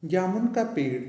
जामुन का पेड़।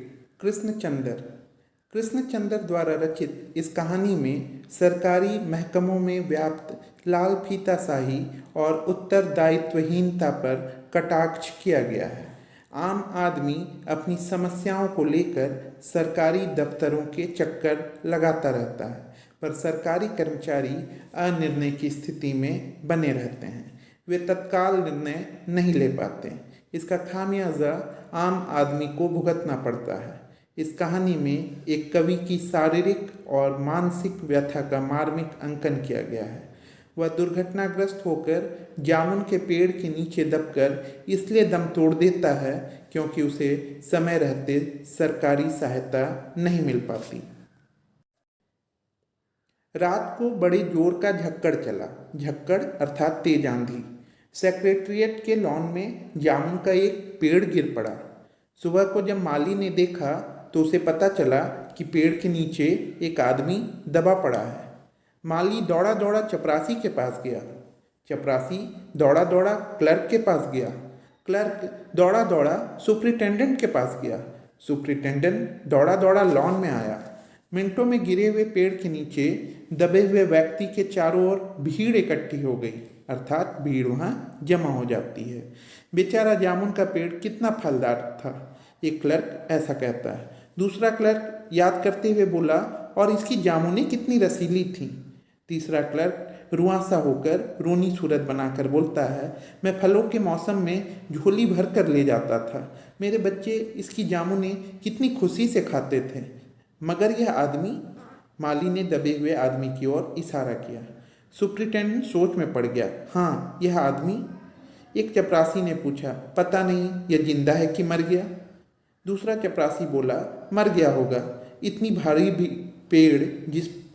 कृष्णचंद्र द्वारा रचित इस कहानी में सरकारी महकमों में व्याप्त लाल फीताशाही और उत्तरदायित्वहीनता पर कटाक्ष किया गया है। आम आदमी अपनी समस्याओं को लेकर सरकारी दफ्तरों के चक्कर लगाता रहता है, पर सरकारी कर्मचारी अनिर्णय की स्थिति में बने रहते हैं। वे तत्काल निर्णय नहीं ले पाते। इसका खामियाजा आम आदमी को भुगतना पड़ता है। इस कहानी में एक कवि की शारीरिक और मानसिक व्यथा का मार्मिक अंकन किया गया है। वह दुर्घटनाग्रस्त होकर जामुन के पेड़ के नीचे दबकर इसलिए दम तोड़ देता है क्योंकि उसे समय रहते सरकारी सहायता नहीं मिल पाती। रात को बड़े जोर का झक्कड़ चला। झक्कड़ अर्थात तेज आंधी। सेक्रेटेरिएट के लॉन में जामुन का एक पेड़ गिर पड़ा। सुबह को जब माली ने देखा तो उसे पता चला कि पेड़ के नीचे एक आदमी दबा पड़ा है। माली दौड़ा दौड़ा चपरासी के पास गया। चपरासी दौड़ा दौड़ा क्लर्क के पास गया। क्लर्क दौड़ा दौड़ा सुपरिटेंडेंट के पास गया। सुपरिटेंडेंट दौड़ा दौड़ा लॉन में आया। मिनटों में गिरे हुए पेड़ के नीचे दबे हुए व्यक्ति के चारों ओर भीड़ इकट्ठी हो गई, अर्थात भीड़ वहाँ जमा हो जाती है। बेचारा जामुन का पेड़ कितना फलदार था, एक क्लर्क ऐसा कहता है। दूसरा क्लर्क याद करते हुए बोला, और इसकी जामुनें कितनी रसीली थीं। तीसरा क्लर्क रुआंसा होकर रोनी सूरत बनाकर बोलता है, मैं फलों के मौसम में झोली भर कर ले जाता था। मेरे बच्चे इसकी जामुनें कितनी खुशी से खाते थे। मगर यह आदमी, माली ने दबे हुए आदमी की ओर इशारा किया। सुपरिटेंडेंट सोच में पड़ गया। हाँ, यह आदमी। एक चपरासी ने पूछा, पता नहीं यह जिंदा है कि मर गया। दूसरा चपरासी बोला, मर गया होगा। इतनी भारी भी पेड़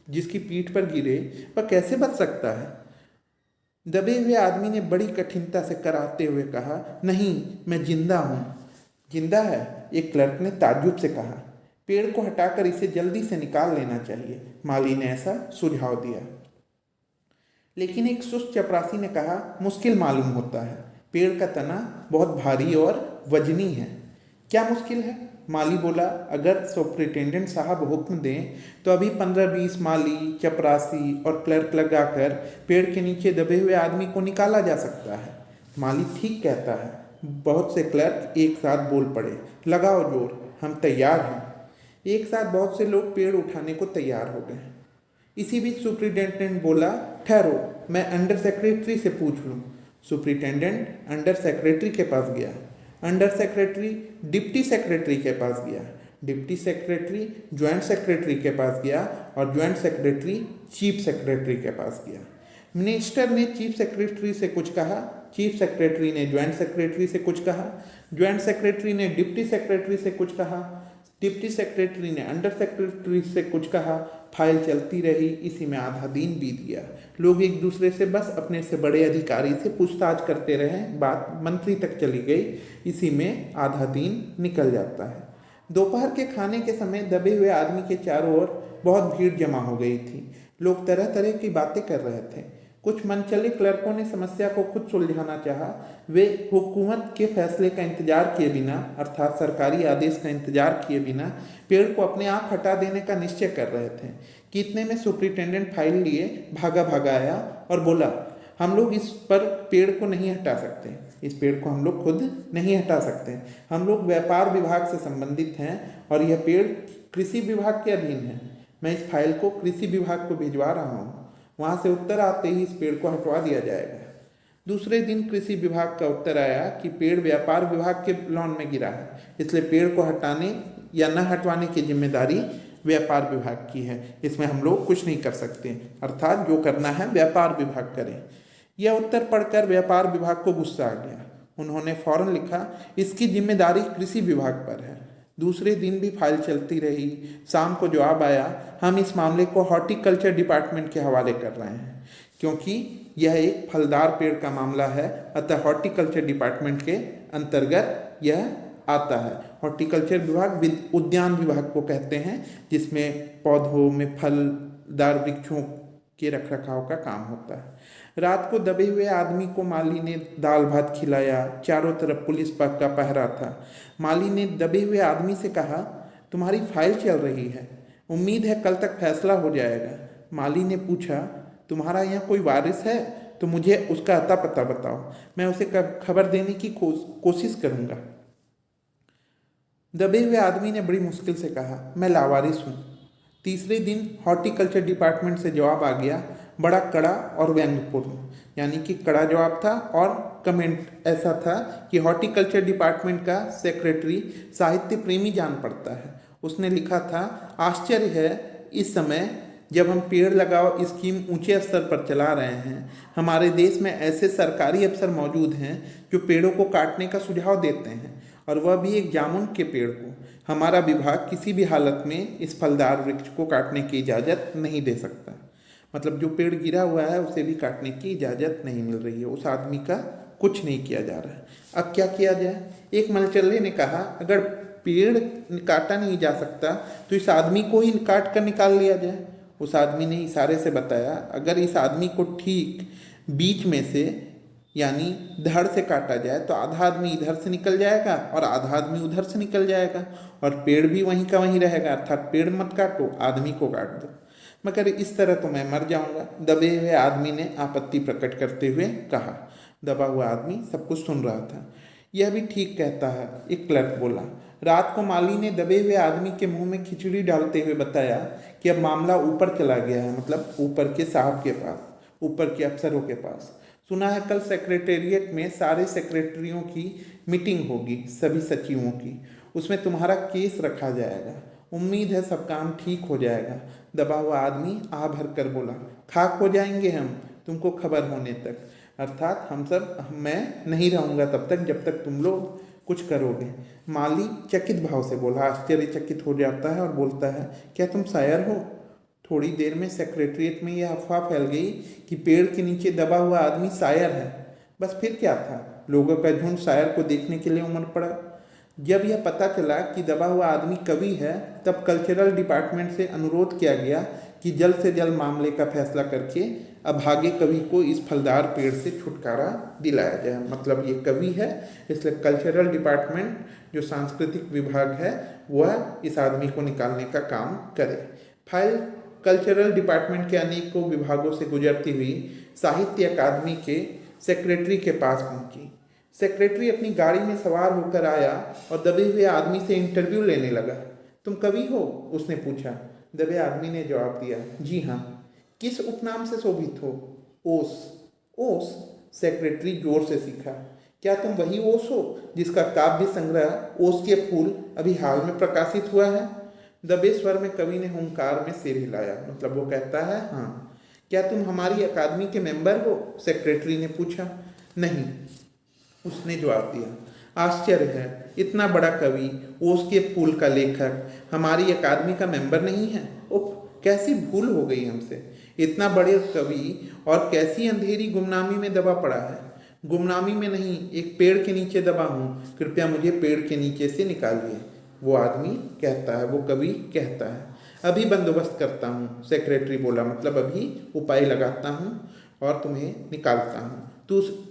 जिसकी पीठ पर गिरे वह कैसे बच सकता है। दबे हुए आदमी ने बड़ी कठिनता से कराते हुए कहा, नहीं, मैं जिंदा हूँ। जिंदा है? एक क्लर्क ने ताज्जुब से कहा। पेड़ को हटाकर इसे जल्दी से निकाल लेना चाहिए, माली ने ऐसा सुझाव दिया। लेकिन एक सुस्त चपरासी ने कहा, मुश्किल मालूम होता है। पेड़ का तना बहुत भारी और वजनी है। क्या मुश्किल है? माली बोला, अगर सुपरिटेंडेंट साहब हुक्म दें तो अभी 15-20 माली, चपरासी और क्लर्क लगाकर पेड़ के नीचे दबे हुए आदमी को निकाला जा सकता है। माली ठीक कहता है। बहुत से क्लर्क एक साथ बोल पड़े, लगाओ जोर, हम तैयार हैं। एक साथ बहुत से लोग पेड़ उठाने को तैयार हो गए। इसी बीच सुपरिटेंडेंट बोला, ठहरो, मैं अंडर सेक्रेटरी से पूछ लूँ। सुपरिटेंडेंट अंडर सेक्रेटरी के पास गया। अंडर सेक्रेटरी डिप्टी सेक्रेटरी के पास गया। डिप्टी सेक्रेटरी ज्वाइंट सेक्रेटरी के पास गया और ज्वाइंट सेक्रेटरी चीफ सेक्रेटरी के पास गया। मिनिस्टर ने चीफ सेक्रेटरी से कुछ कहा, चीफ सेक्रेटरी ने ज्वाइंट सेक्रेटरी से कुछ कहा, ज्वाइंट सेक्रेटरी ने डिप्टी सेक्रेटरी से कुछ कहा, डिप्टी सेक्रेटरी ने अंडर सेक्रेटरी से कुछ कहा। फाइल चलती रही। इसी में आधा दिन बीत गया। लोग एक दूसरे से बस अपने से बड़े अधिकारी से पूछताछ करते रहे। बात मंत्री तक चली गई। इसी में आधा दिन निकल जाता है। दोपहर के खाने के समय दबे हुए आदमी के चारों ओर बहुत भीड़ जमा हो गई थी। लोग तरह तरह की बातें कर रहे थे। कुछ मनचले क्लर्कों ने समस्या को खुद सुलझाना चाहा। वे हुकूमत के फैसले का इंतजार किए बिना, अर्थात सरकारी आदेश का इंतजार किए बिना पेड़ को अपने आप हटा देने का निश्चय कर रहे थे कि इतने में सुपरिटेंडेंट फाइल लिए भागा भागा आया और बोला, हम लोग इस पर पेड़ को नहीं हटा सकते। इस पेड़ को हम लोग खुद नहीं हटा सकते। हम लोग व्यापार विभाग से संबंधित हैं और यह पेड़ कृषि विभाग के अधीन है। मैं इस फाइल को कृषि विभाग को भिजवा रहा हूँ। वहाँ से उत्तर आते ही इस पेड़ को हटवा दिया जाएगा। दूसरे दिन कृषि विभाग का उत्तर आया कि पेड़ व्यापार विभाग के लॉन में गिरा है, इसलिए पेड़ को हटाने या न हटवाने की जिम्मेदारी व्यापार विभाग की है। इसमें हम लोग कुछ नहीं कर सकते, अर्थात जो करना है व्यापार विभाग करें। यह उत्तर पढ़कर व्यापार विभाग को गुस्सा आ गया। उन्होंने फौरन लिखा, इसकी जिम्मेदारी कृषि विभाग पर है। दूसरे दिन भी फाइल चलती रही। शाम को जवाब आया, हम इस मामले को हॉर्टिकल्चर डिपार्टमेंट के हवाले कर रहे हैं, क्योंकि यह एक फलदार पेड़ का मामला है, अतः हॉर्टिकल्चर डिपार्टमेंट के अंतर्गत यह आता है। हॉर्टिकल्चर विभाग उद्यान विभाग को कहते हैं, जिसमें पौधों में फलदार वृक्षों के रखरखाव का काम होता है। रात को दबे हुए आदमी को माली ने दाल भात खिलाया। चारों तरफ पुलिस पग का पहरा था। माली ने दबे हुए आदमी से कहा, तुम्हारी फाइल चल रही है, उम्मीद है कल तक फैसला हो जाएगा। माली ने पूछा, तुम्हारा यहाँ कोई वारिस है तो मुझे उसका अता पता बताओ, मैं उसे खबर देने की कोशिश करूँगा। दबे हुए आदमी ने बड़ी मुश्किल से कहा, मैं लावारिस हूँ। तीसरे दिन हॉर्टिकल्चर डिपार्टमेंट से जवाब आ गया, बड़ा कड़ा और व्यंग्यपूर्ण। यानी कि कड़ा जवाब था और कमेंट ऐसा था कि हॉर्टिकल्चर डिपार्टमेंट का सेक्रेटरी साहित्य प्रेमी जान पड़ता है। उसने लिखा था, आश्चर्य है इस समय जब हम पेड़ लगाओ स्कीम ऊंचे स्तर पर चला रहे हैं, हमारे देश में ऐसे सरकारी अफसर मौजूद हैं जो पेड़ों को काटने का सुझाव देते हैं, और वह भी एक जामुन के पेड़ को। हमारा विभाग किसी भी हालत में इस फलदार वृक्ष को काटने की इजाज़त नहीं दे सकता। मतलब जो पेड़ गिरा हुआ है उसे भी काटने की इजाज़त नहीं मिल रही है। उस आदमी का कुछ नहीं किया जा रहा है। अब क्या किया जाए? एक मलचले ने कहा, अगर पेड़ काटा नहीं जा सकता तो इस आदमी को ही काट कर निकाल लिया जाए। उस आदमी ने इशारे से बताया, अगर इस आदमी को ठीक बीच में से यानी धड़ से काटा जाए तो आधा आदमी इधर से निकल जाएगा और आधा आदमी उधर से निकल जाएगा, और पेड़ भी वहीं का वहीं रहेगा। अर्थात पेड़ मत काटो, आदमी को काट दो, मगर इस तरह तो मैं मर जाऊंगा। दबे हुए आदमी ने आपत्ति प्रकट करते हुए कहा। दबा हुआ आदमी सब कुछ सुन रहा था। यह भी ठीक कहता है, एक क्लर्क बोला। रात को माली ने दबे हुए आदमी के मुंह में खिचड़ी डालते हुए बताया कि अब मामला ऊपर चला गया है, मतलब ऊपर के साहब के पास, ऊपर के अफसरों के पास। सुना है कल सेक्रेटेरिएट में सारे सेक्रेटरियों की मीटिंग होगी, सभी सचिवों की। उसमें तुम्हारा केस रखा जाएगा। उम्मीद है सब काम ठीक हो जाएगा। दबा हुआ आदमी आह भर कर बोला, खाक हो जाएंगे हम तुमको खबर होने तक। अर्थात मैं नहीं रहूँगा तब तक जब तक तुम लोग कुछ करोगे। माली चकित भाव से बोला, आश्चर्यचकित हो जाता है और बोलता है, क्या तुम शायर हो? थोड़ी देर में सेक्रेटरिएट में यह अफवाह फैल गई कि पेड़ के नीचे दबा हुआ आदमी शायर है। बस फिर क्या था, लोगों का झुंड शायर को देखने के लिए उमड़ पड़ा। जब यह पता चला कि दबा हुआ आदमी कवि है, तब कल्चरल डिपार्टमेंट से अनुरोध किया गया कि जल्द से जल्द मामले का फैसला करके अभागे कवि को इस फलदार पेड़ से छुटकारा दिलाया जाए। मतलब ये कवि है, इसलिए कल्चरल डिपार्टमेंट जो सांस्कृतिक विभाग है वह इस आदमी को निकालने का काम करे। फाइल कल्चरल डिपार्टमेंट के अनेकों विभागों से गुजरती हुई साहित्य अकादमी के सेक्रेटरी के पास पहुंची। सेक्रेटरी अपनी गाड़ी में सवार होकर आया और दबे हुए आदमी से इंटरव्यू लेने लगा। तुम कवि हो? उसने पूछा। दबे आदमी ने जवाब दिया, जी हाँ। किस उपनाम से शोभित हो? ओस। ओस? सेक्रेटरी जोर से सीखा। क्या तुम वही ओस हो जिसका काव्य संग्रह ओस के फूल अभी हाल में प्रकाशित हुआ है? दबे स्वर में कवि ने हुंकार में सिर हिलाया। मतलब वो कहता है, हाँ। क्या तुम हमारी अकादमी के मेंबर हो? सेक्रेटरी ने पूछा। नहीं, उसने जवाब दिया। आश्चर्य है, इतना बड़ा कवि, ओस के फूल का लेखक हमारी अकादमी का मेंबर नहीं है? उफ, कैसी भूल हो गई हमसे। इतना बड़े कवि और कैसी अंधेरी गुमनामी में दबा पड़ा है। गुमनामी में नहीं, एक पेड़ के नीचे दबा हूँ, कृपया मुझे पेड़ के नीचे से निकालिए। वो आदमी कहता है, वो कवि कहता है। अभी बंदोबस्त करता हूँ, सेक्रेटरी बोला। मतलब अभी उपाय लगाता हूँ और तुम्हें निकालता हूँ।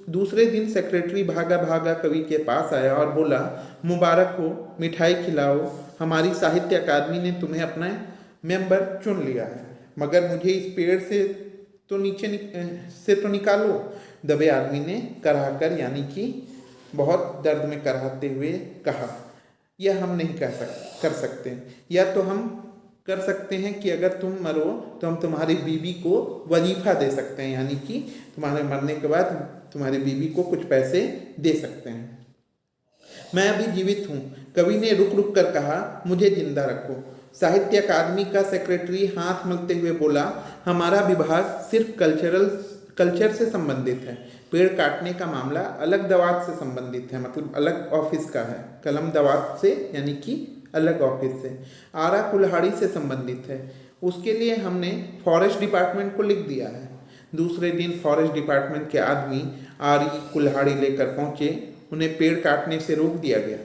दूसरे दिन सेक्रेटरी भागा भागा कवि के पास आया और बोला, मुबारक हो, मिठाई खिलाओ, हमारी साहित्य अकादमी ने तुम्हें अपना मेंबर चुन लिया है, मगर मुझे इस पेड़ से तो निकालो। दबे आदमी ने कराहकर यानी कि बहुत दर्द में कराहते हुए कहा, यह हम नहीं कर सकते। या तो हम कर सकते हैं कि अगर तुम मरो तो हम तुम्हारी बीवी को वजीफा दे सकते हैं, यानी कि तुम्हारे मरने के बाद तुम्हारी बीवी को कुछ पैसे दे सकते हैं। मैं अभी जीवित हूँ, कवि ने रुक रुक कर कहा, मुझे जिंदा रखो। साहित्य अकादमी का सेक्रेटरी हाथ मलते हुए बोला, हमारा विभाग सिर्फ कल्चर से संबंधित है। पेड़ काटने का मामला अलग दवात से संबंधित है, मतलब अलग ऑफिस का है। कलम दवात से यानी कि अलग ऑफिस से। आरा कुल्हाड़ी से संबंधित है। उसके लिए हमने फॉरेस्ट डिपार्टमेंट को लिख दिया है। दूसरे दिन फॉरेस्ट डिपार्टमेंट के आदमी आरी कुल्हाड़ी लेकर पहुंचे। उन्हें पेड़ काटने से रोक दिया गया।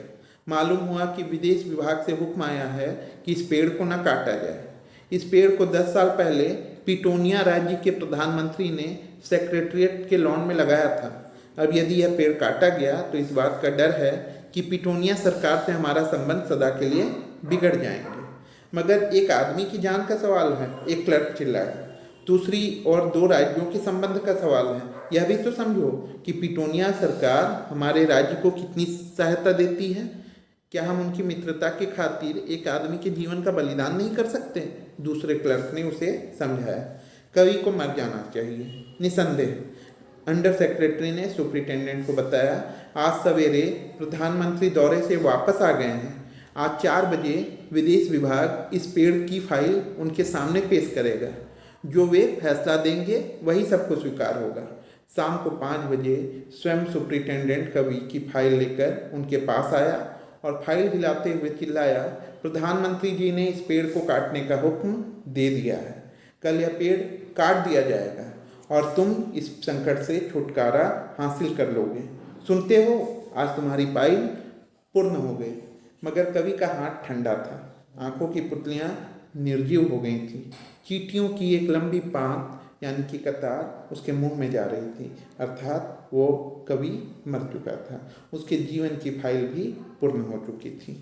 मालूम हुआ कि विदेश विभाग से हुक्म आया है कि इस पेड़ को न काटा जाए। इस पेड़ को 10 साल पहले पिटोनिया राज्य के प्रधानमंत्री ने सेक्रेटरिएट के लॉन में लगाया था। अब यदि यह पेड़ काटा गया तो इस बात का डर है कि पिटोनिया सरकार से हमारा संबंध सदा के लिए बिगड़ जाएंगे। मगर एक आदमी की जान का सवाल है, एक क्लर्क चिल्लाया। दूसरी और 2 राज्यों के संबंध का सवाल है। यह भी तो समझो कि पिटोनिया सरकार हमारे राज्य को कितनी सहायता देती है। क्या हम उनकी मित्रता की खातिर एक आदमी के जीवन का बलिदान नहीं कर सकते? दूसरे क्लर्क ने उसे समझाया। कवि को मर जाना चाहिए, निसंदेह। अंडर सेक्रेटरी ने सुपरिटेंडेंट को बताया, आज सवेरे प्रधानमंत्री दौरे से वापस आ गए हैं। आज 4 बजे विदेश विभाग इस पेड़ की फाइल उनके सामने पेश करेगा। जो वे फैसला देंगे वही सबको स्वीकार होगा। शाम को 5 बजे स्वयं सुपरिटेंडेंट कवि की फाइल लेकर उनके पास आया और फाइल हिलाते हुए चिल्लाया, प्रधानमंत्री जी ने इस पेड़ को काटने का हुक्म दे दिया है। कल यह पेड़ काट दिया जाएगा और तुम इस संकट से छुटकारा हासिल कर लोगे। सुनते हो, आज तुम्हारी फाइल पूर्ण हो गई। मगर कवि का हाथ ठंडा था, आंखों की पुतलियां निर्जीव हो गई थी। चींटियों की एक लंबी पांत यानी कि कतार उसके मुंह में जा रही थी, अर्थात वो कवि मर चुका था। उसके जीवन की फाइल भी पूर्ण हो चुकी थी।